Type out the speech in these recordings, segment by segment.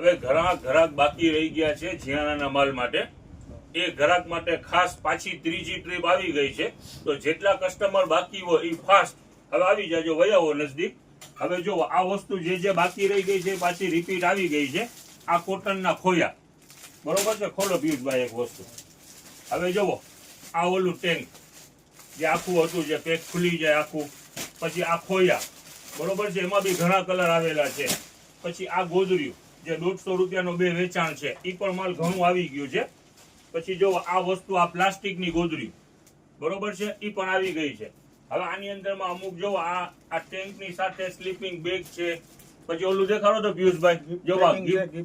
હવે ઘરાક બાકી રહી ગયા છે જીયાણાના માલ માટે. એ ઘરાક માટે ખાસ પાછી ત્રીજી ટ્રીપ આવી ગઈ છે. તો જેટલા કસ્ટમર બાકી હોય એ ફાસ્ટ હવે આવી જાજો, વયાવો નજદીક. હવે જો આ વસ્તુ જે બાકી રહી ગઈ છે પાછી રિપીટ આવી ગઈ છે. આ કોટનના ખોયા, બરોબર છે. ખોલો પિયુષભાઈ એક વસ્તુ. હવે જોવો આ ઓલું ટેન્ક જે આખું હતું, જે પેક ખુલી જાય આખું. પછી આ ખોયા, બરોબર છે. એમાં બી ઘણા કલર આવેલા છે. પછી આ ગોદરિયું જે 150 રૂપિયાનો 2 વેચાણ છે, એ પણ માલ ઘણું આવી ગયું છે. પછી જો આ વસ્તુ આ પ્લાસ્ટિકની ગોદરી, બરોબર છે, એ પણ આવી ગઈ છે. હવે આની અંદરમાં અમુક જો આ ટેન્કની સાથે સ્લીપિંગ બેગ છે. પછી ઓલું દેખાડો તો પિયુષભાઈ, જો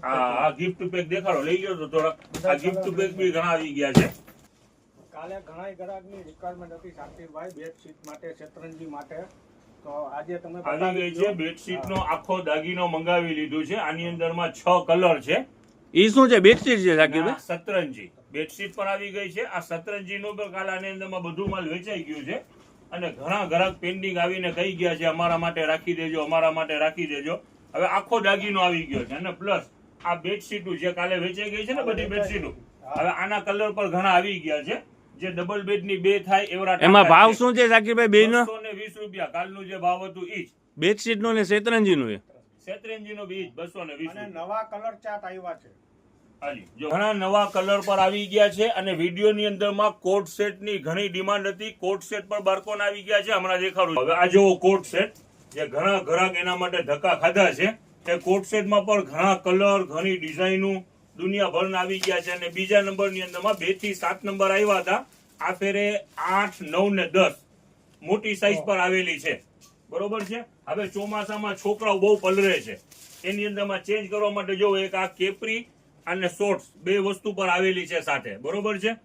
આ ગિફ્ટ પેક દેખાડો, લઈ લો તો થોડા. આ ગિફ્ટ પેક બી ઘણા આવી ગયા છે. કાલે ઘણા ગ્રાહકની રિક્વાયરમેન્ટ હતી શાંતિભાઈ બેડશીટ માટે, શેતરંજી માટે. તો આજે તમે આવી ગઈ છે. બેડશીટનો આખો દાગીનો મંગાવી લીધું છે. આની અંદરમાં 6 કલર છે. ઈ શું છે? બેડશીટ છે સાકીરભાઈ? સતરંજી બેડશીટ પણ આવી ગઈ છે. આ સતરંજીનો પણ કાલે આની અંદરમાં બધું માલ વેચાઈ ગયું છે. અને ઘણા ગ્રાહક પેન્ડિંગ આવીને કહી ગયા છે અમારા માટે રાખી દેજો, અમારા માટે રાખી દેજો. હવે આખો દાગીનો આવી ગયો છે. અને પ્લસ આ બેડશીટો જે કાલે વેચાઈ ગઈ છે ને બધી બેડશીટો, હવે આના કલર પર ઘણા આવી ગયા છે. જે ડબલ બેડની 2 થાય એવડા. એમાં ભાવ શું છે સાકીરભાઈ બેયનો? 220 રૂપિયા કાલનું જે ભાવ હતું ઈ જ. બેડશીટનો ને શેતરંજીનો છે. શેતરંજીનો બી 220 અને નવા કલર ચાર્ટ આવ્યા છે. ઘણા નવા કલર પર આવી ગયા છે. અને વિડીયોની અંદરમાં કોટ સેટની ઘણી ડિમાન્ડ હતી. કોટ સેટ પર બારકોન આવી ગયા છે, હમણાં દેખાડું. હવે આ જોવો કોટ સેટ, જે ઘણા ગ્રાહક એના માટે ધક્કા ખાધા છે. એ કોટ સેટમાં પણ ઘણા કલર, ઘણી ડિઝાઇનો દુનિયાભરના આવી ગયા છે. અને બીજા નંબરની અંદરમાં 2 થી 7 નંબર આવ્યા હતા. આ ફેરે 8, 9 ને 10 મોટી સાઈઝ પર આવેલી છે, બરોબર છે. હવે ચોમાસામાં છોકરાઓ બહુ પલરે છે, એની અંદરમાં ચેન્જ કરવા માટે જો એક આ કેપરી અને શોર્ટ્સ 2 વસ્તુ પર આવેલી છે સાથે, બરોબર છે.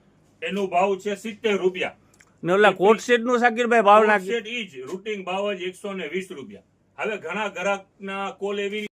એનો ભાવ છે 70 રૂપિયા. ને ઓલા કોટ સેટ નું સાકીરભાઈ ભાવ નાખી? સેટ ઈ જ રૂટિંગ ભાવ જ 120 રૂપિયા. હવે ઘણા ગ્રાહકના કોલ એવી